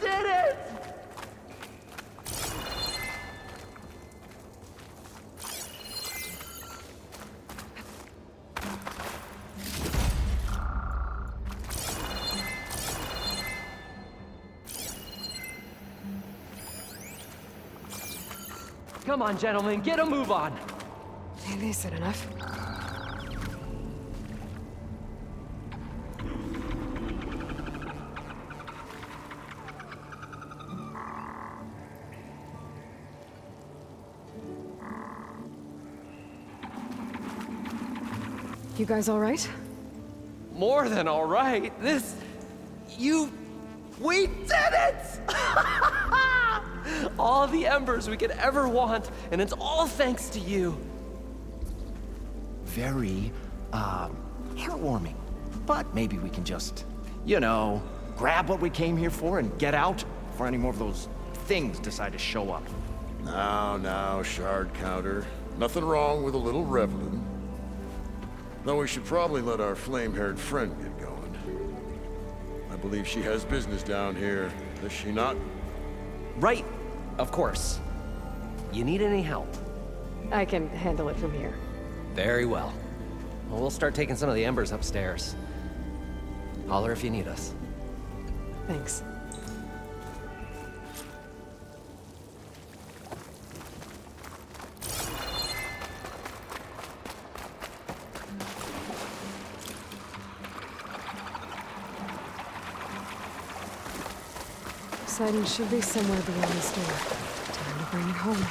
did it! Come on, gentlemen, get a move on. Maybe is it enough? You guys all right? More than all right. We did it! All the embers we could ever want, and it's all thanks to you. Very, heartwarming. But maybe we can just, grab what we came here for and get out before any more of those things decide to show up. Now, shard counter. Nothing wrong with a little reveling. Though we should probably let our flame-haired friend get going. I believe she has business down here, does she not? Right, of course. You need any help? I can handle it from here. Very well. Well, we'll start taking some of the embers upstairs. Holler if you need us. Thanks. Poseidon should be somewhere beyond this door. Time to bring it home.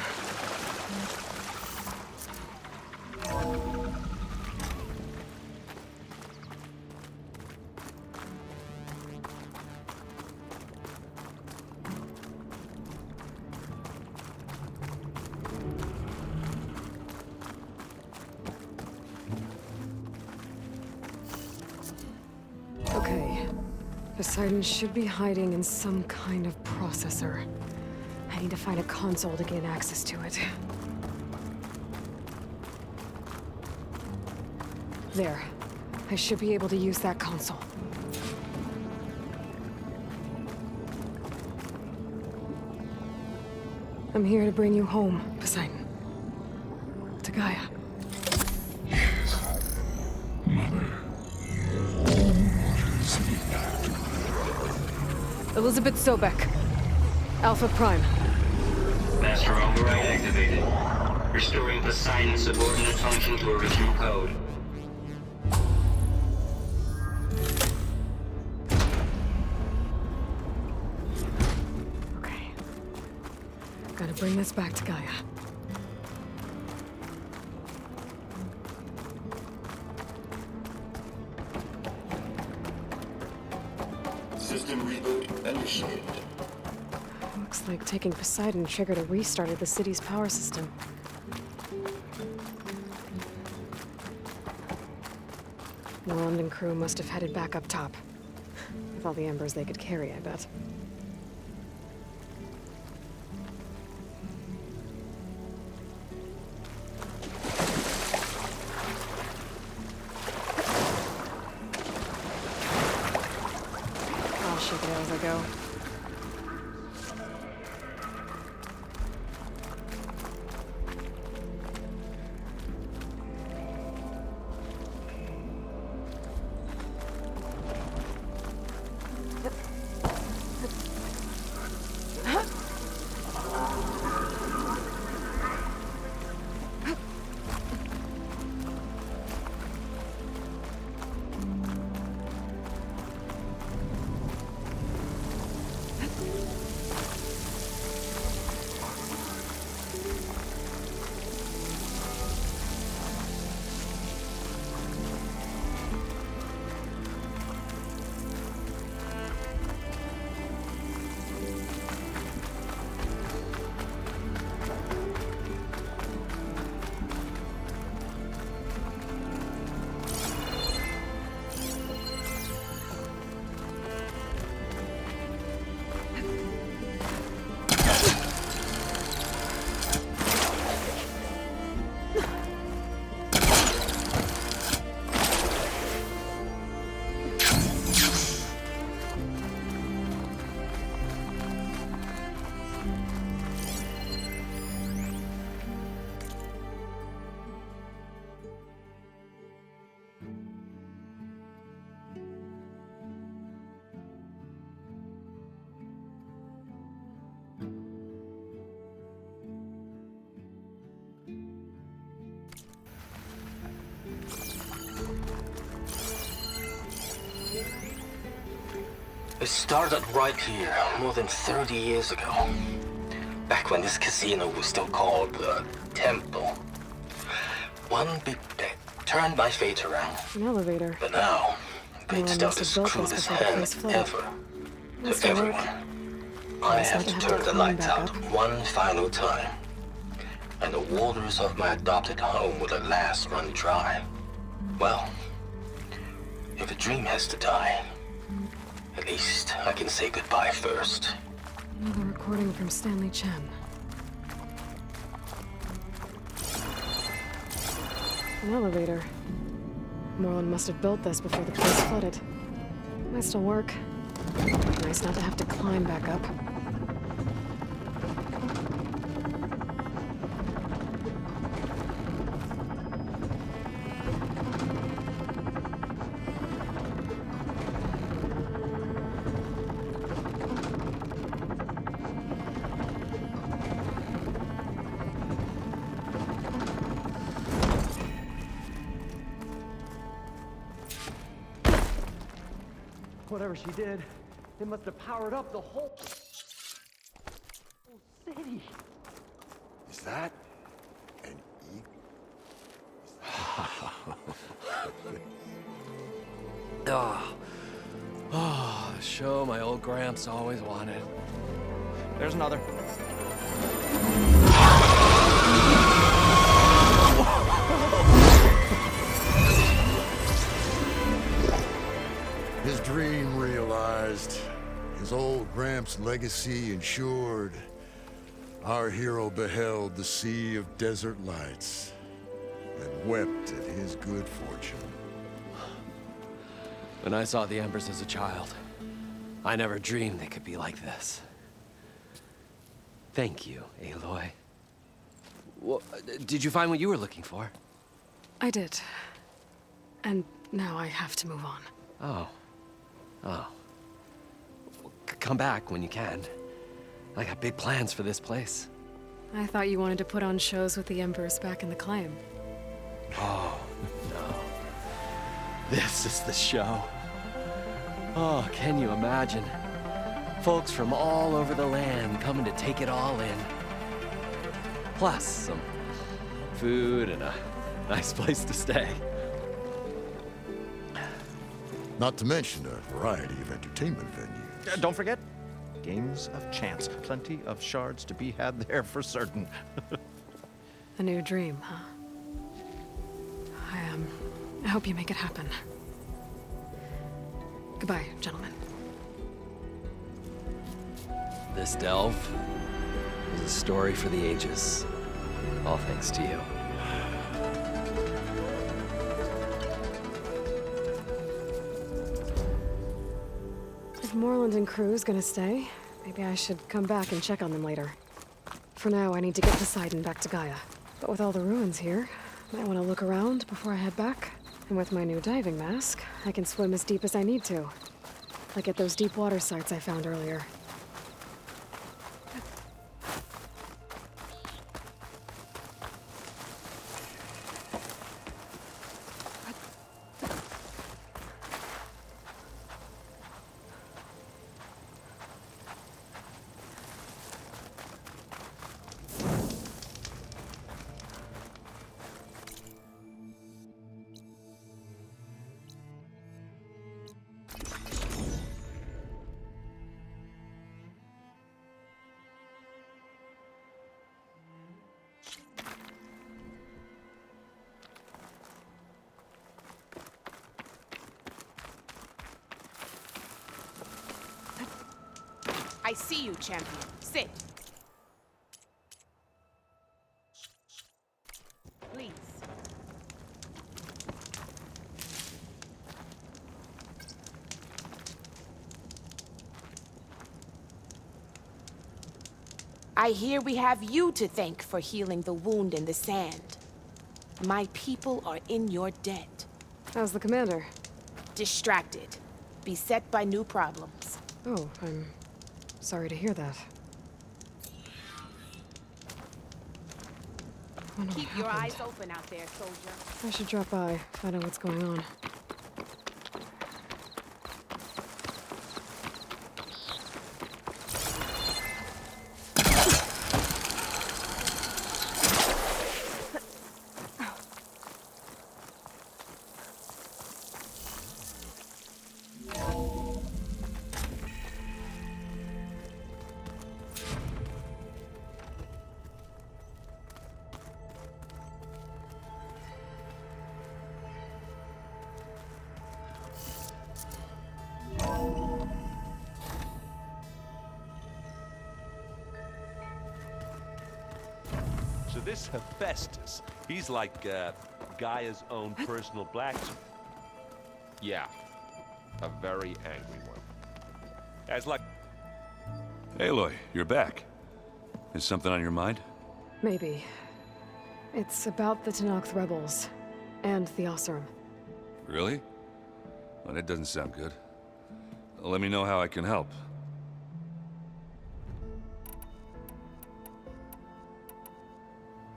Okay. Poseidon should be hiding in some kind of processor. I need to find a console to gain access to it. There. I should be able to use that console. I'm here to bring you home, Poseidon. To Gaia. Elizabeth Sobek. Alpha Prime. Master override activated. Restoring Poseidon's subordinate function to original code. Okay. Gotta bring this back to Gaia. System reboot initiated. Looks like taking Poseidon triggered a restart of the city's power system. The London crew must have headed back up top. With all the embers they could carry, I bet. I'll shake it out as I go. It started right here, more than 30 years ago. Back when this casino was still called the Temple. One big bet turned my fate around. An elevator. But now, fate Well, dealt must have its built this cruelest before the hand place flooded. ever Must to have worked. everyone. I have to turn the climb lights back out up. one final time. And the waters of my adopted home will at last run dry. Well, if a dream has to die, at least I can say goodbye first. Another recording from Stanley Chen. An elevator. Moreland must have built this before the place flooded. Might still work. Nice not to have to climb back up. Whatever she did, it must have powered up the whole city. Is that an eagle? Oh, the show my old Gramps always wanted. There's another. His dream realized, his old Gramps' legacy ensured. Our hero beheld the sea of desert lights and wept at his good fortune. When I saw the embers as a child, I never dreamed they could be like this. Thank you, Aloy. Well, did you find what you were looking for? I did. And now I have to move on. Oh. Oh. Well, come back when you can. I got big plans for this place. I thought you wanted to put on shows with the Embers back in the claim. Oh, no. This is the show. Oh, can you imagine? Folks from all over the land coming to take it all in. Plus, some food and a nice place to stay. Not to mention a variety of entertainment venues. Don't forget, games of chance. Plenty of shards to be had there for certain. A new dream, huh? I hope you make it happen. Goodbye, gentlemen. This delve is a story for the ages. All thanks to you. If Moreland and crew's gonna stay, maybe I should come back and check on them later. For now, I need to get Poseidon back to Gaia. But with all the ruins here, I might want to look around before I head back. And with my new diving mask, I can swim as deep as I need to. Like at those deep water sites I found earlier. I see you, champion. Sit. Please. I hear we have you to thank for healing the wound in the sand. My people are in your debt. How's the commander? Distracted. Beset by new problems. Oh, I'm sorry to hear that. Wonder what Keep your happened. eyes open out there, soldier. I should drop by, find out what's going on. this Hephaestus, he's like, Gaia's own personal blacksmith. Yeah. A very angry one. As like... Aloy, you're back. Is something on your mind? Maybe. It's about the Tenakth rebels. And the Oseram. Really? Well, that doesn't sound good. Let me know how I can help.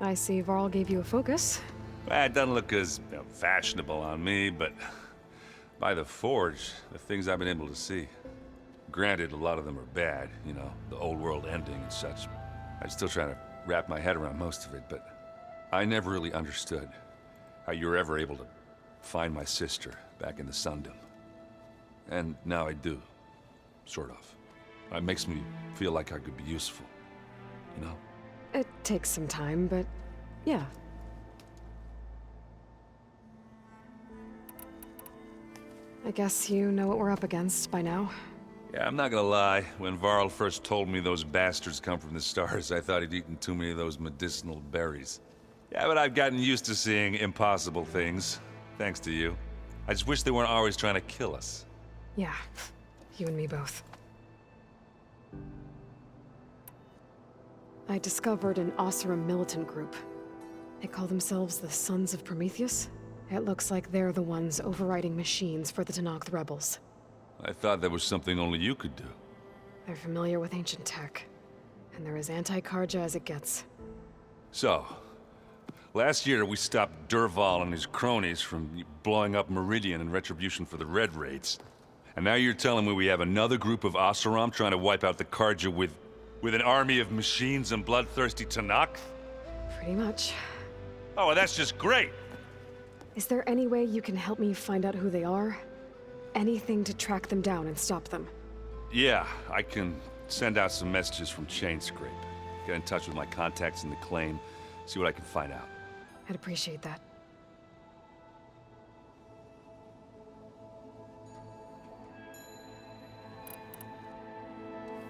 I see Varl gave you a focus. Well, it doesn't look as fashionable on me, but by the Forge, the things I've been able to see. Granted, a lot of them are bad, you know, the old world ending and such. I'm still trying to wrap my head around most of it, but I never really understood how you were ever able to find my sister back in the Sundom. And now I do, sort of. It makes me feel like I could be useful, you know? It takes some time, but yeah. I guess you know what we're up against by now. Yeah, I'm not gonna lie. When Varl first told me those bastards come from the stars, I thought he'd eaten too many of those medicinal berries. Yeah, but I've gotten used to seeing impossible things, thanks to you. I just wish they weren't always trying to kill us. Yeah, you and me both. I discovered an Oseram militant group. They call themselves the Sons of Prometheus. It looks like they're the ones overriding machines for the Tenakth rebels. I thought that was something only you could do. They're familiar with ancient tech, and they're as anti-Karja as it gets. So, last year we stopped Durval and his cronies from blowing up Meridian in retribution for the Red Raids. And now you're telling me we have another group of Oseram trying to wipe out the Karja with an army of machines and bloodthirsty Tenakth? Pretty much. Oh, well, that's just great! Is there any way you can help me find out who they are? Anything to track them down and stop them? Yeah, I can send out some messages from Chainscrape. Get in touch with my contacts in the claim, see what I can find out. I'd appreciate that.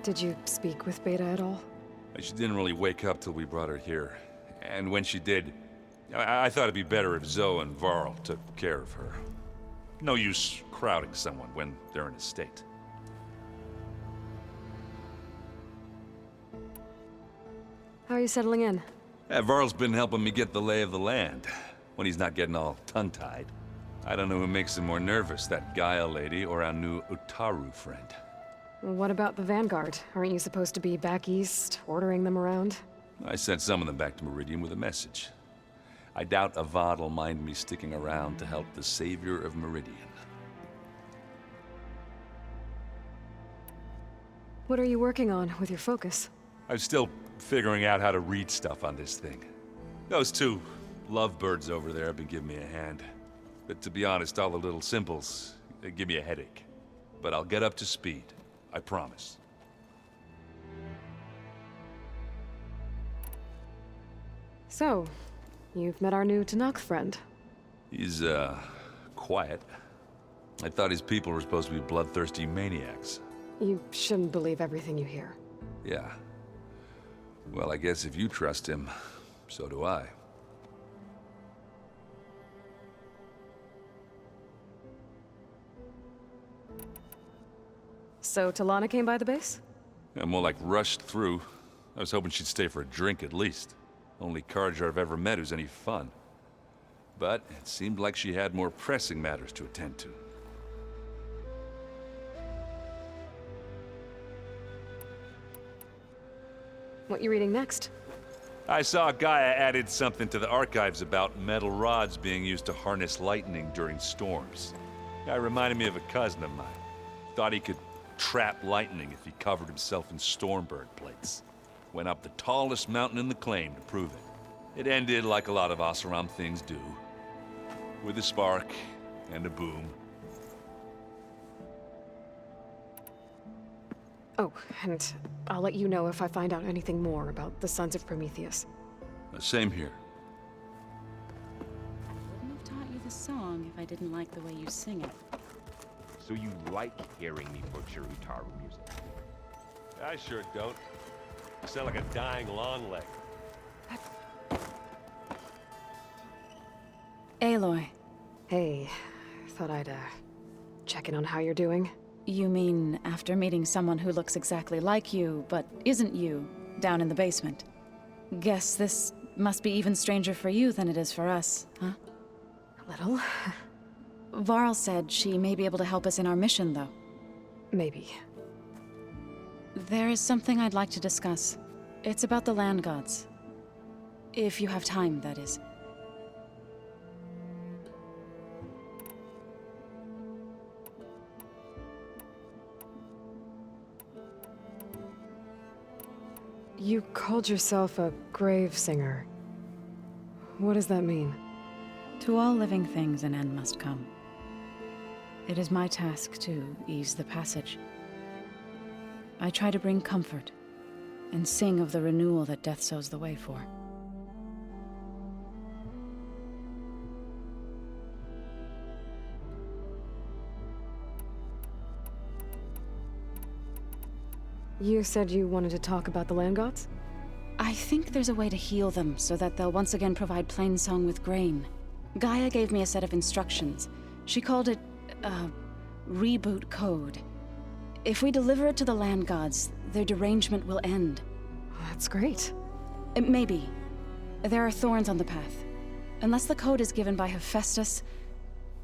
Did you speak with Beta at all? She didn't really wake up till we brought her here. And when she did, I thought it'd be better if Zoe and Varl took care of her. No use crowding someone when they're in a state. How are you settling in? Varl's been helping me get the lay of the land, when he's not getting all tongue-tied. I don't know who makes him more nervous, that Gaia lady or our new Utaru friend. What about the Vanguard? Aren't you supposed to be back east, ordering them around? I sent some of them back to Meridian with a message. I doubt Avad will mind me sticking around to help the savior of Meridian. What are you working on with your focus? I'm still figuring out how to read stuff on this thing. Those two lovebirds over there have been giving me a hand. But to be honest, all the little symbols, they give me a headache. But I'll get up to speed. I promise. So, you've met our new Tenakth friend. He's, quiet. I thought his people were supposed to be bloodthirsty maniacs. You shouldn't believe everything you hear. Yeah. Well, I guess if you trust him, so do I. So Talana came by the base? Yeah, more like rushed through. I was hoping she'd stay for a drink at least. Only Karja I've ever met who's any fun. But it seemed like she had more pressing matters to attend to. What you reading next? I saw Gaia added something to the archives about metal rods being used to harness lightning during storms. Guy reminded me of a cousin of mine. Thought he could trap lightning if he covered himself in Stormbird plates. Went up the tallest mountain in the claim to prove it. It ended like a lot of Oseram things do. With a spark and a boom. Oh, and I'll let you know if I find out anything more about the Sons of Prometheus. Same here. Wouldn't have taught you the song if I didn't like the way you sing it. So you like hearing me butcher Utaru music? I sure don't. You sound like a dying long leg. Aloy. Hey, thought I'd, check in on how you're doing. You mean after meeting someone who looks exactly like you, but isn't you, down in the basement? Guess this must be even stranger for you than it is for us, huh? A little. Varl said she may be able to help us in our mission, though. Maybe. There is something I'd like to discuss. It's about the land gods. If you have time, that is. You called yourself a grave singer. What does that mean? To all living things an end must come. It is my task to ease the passage. I try to bring comfort, and sing of the renewal that death sows the way for. You said you wanted to talk about the land gods? I think there's a way to heal them so that they'll once again provide Plainsong with grain. Gaia gave me a set of instructions. She called it, reboot code. If we deliver it to the land gods, their derangement will end. That's great. Maybe. There are thorns on the path. Unless the code is given by Hephaestus,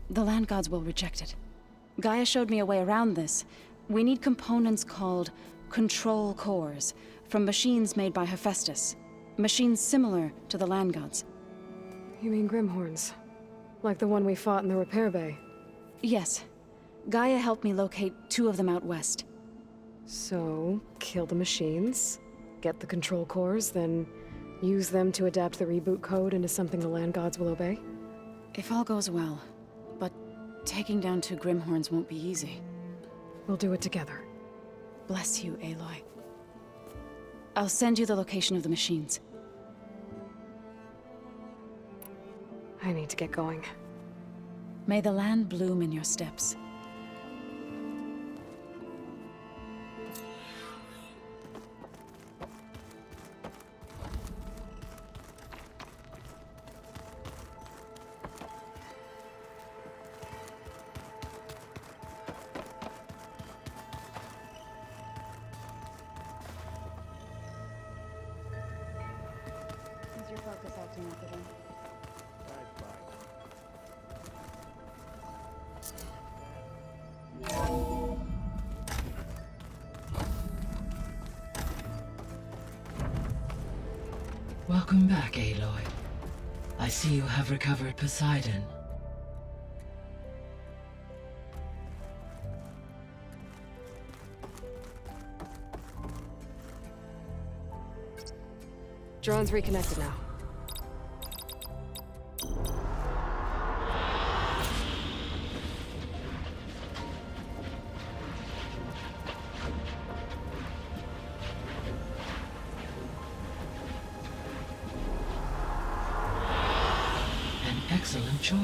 the land gods will reject it. Gaia showed me a way around this. We need components called control cores from machines made by Hephaestus. Machines similar to the land gods. You mean Grimhorns? Like the one we fought in the repair bay? Yes. Gaia helped me locate 2 of them out west. So, kill the machines, get the control cores, then use them to adapt the reboot code into something the land gods will obey? If all goes well. But taking down 2 Grimhorns won't be easy. We'll do it together. Bless you, Aloy. I'll send you the location of the machines. I need to get going. May the land bloom in your steps. Is your focus acting up again? Welcome back, Aloy. I see you have recovered Poseidon. Drone's reconnected now. An excellent choice.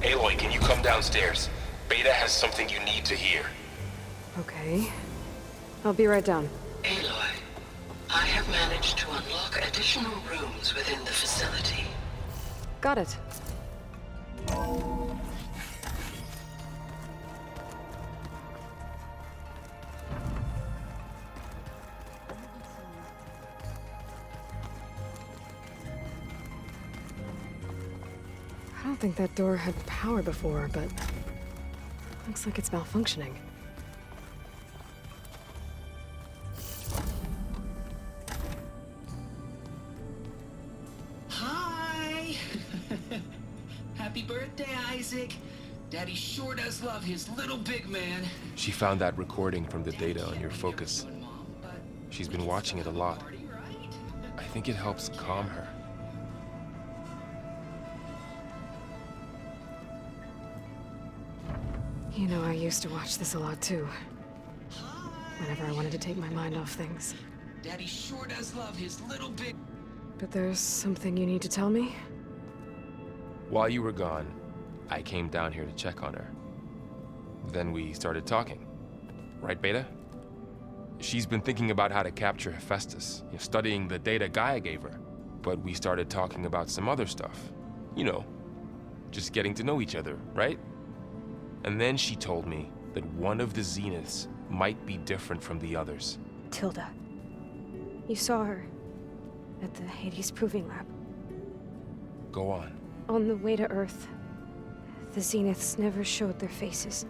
Aloy, can you come downstairs? Beta has something you need to hear. Okay. I'll be right down. Aloy, I have managed to unlock additional rooms within the facility. Got it. I don't think that door had power before, but looks like it's malfunctioning. Hi! Happy birthday, Isaac. Daddy sure does love his little big man. She found that recording from the data on your focus. She's been watching it a lot. I think it helps calm her. You know, I used to watch this a lot too. whenever I wanted to take my mind off things. Daddy sure does love his little big... But there's something you need to tell me? While you were gone, I came down here to check on her. Then we started talking. Right, Beta? She's been thinking about how to capture Hephaestus, studying the data Gaia gave her. But we started talking about some other stuff. You know, just getting to know each other, right? And then she told me that one of the Zeniths might be different from the others. Tilda. You saw her at the Hades Proving Lab. Go on. On the way to Earth, the Zeniths never showed their faces.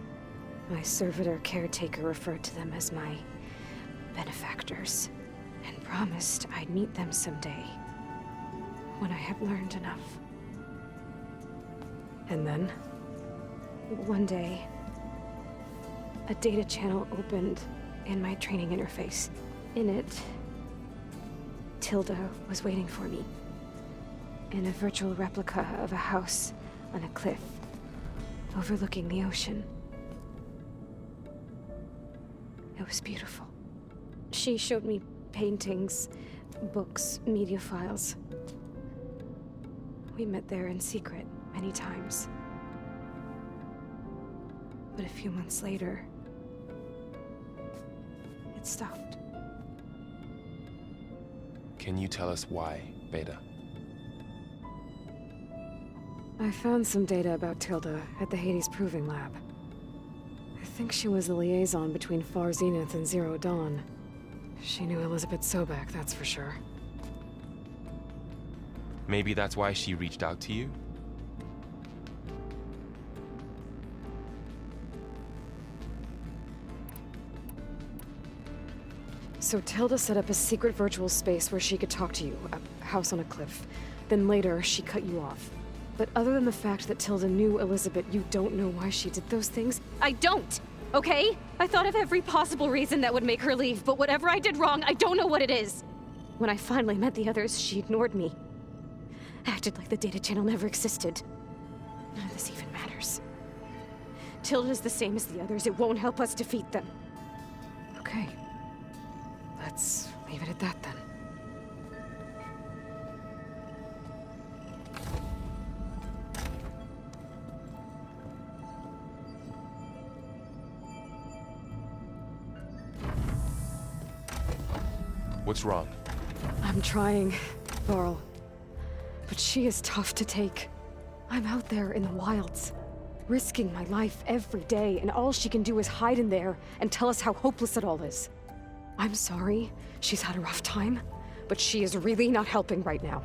My servitor caretaker referred to them as my benefactors, and promised I'd meet them someday, when I had learned enough. And then? One day, a data channel opened in my training interface. In it, Tilda was waiting for me, in a virtual replica of a house on a cliff, overlooking the ocean. It was beautiful. She showed me paintings, books, media files. We met there in secret many times. But a few months later, it stopped. Can you tell us why, Beta? I found some data about Tilda at the Hades Proving Lab. I think she was the liaison between Far Zenith and Zero Dawn. She knew Elizabeth Sobek, that's for sure. Maybe that's why she reached out to you? So Tilda set up a secret virtual space where she could talk to you, a house on a cliff. Then later, she cut you off. But other than the fact that Tilda knew Elizabeth, you don't know why she did those things? I don't, okay? I thought of every possible reason that would make her leave, but whatever I did wrong, I don't know what it is. When I finally met the others, she ignored me. Acted like the data channel never existed. None of this even matters. Tilda's the same as the others. It won't help us defeat them. Okay. Let's leave it at that then. What's wrong? I'm trying, Varl. But she is tough to take. I'm out there in the wilds, risking my life every day, and all she can do is hide in there and tell us how hopeless it all is. I'm sorry, she's had a rough time, but she is really not helping right now.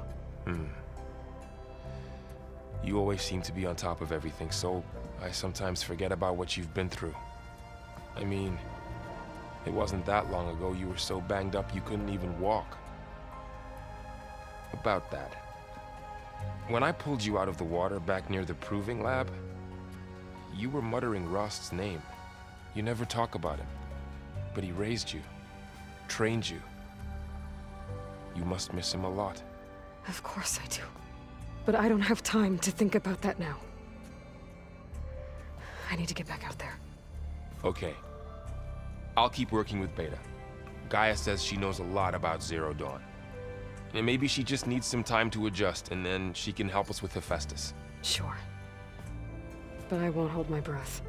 You always seem to be on top of everything, so I sometimes forget about what you've been through. I mean, it wasn't that long ago you were so banged up you couldn't even walk. About that. When I pulled you out of the water back near the Proving Lab, you were muttering Rost's name. You never talk about him, but he raised you, trained you. You must miss him a lot. Of course I do. But I don't have time to think about that now. I need to get back out there. Okay. I'll keep working with Beta. Gaia says she knows a lot about Zero Dawn. And maybe she just needs some time to adjust, and then she can help us with Hephaestus. Sure. But I won't hold my breath.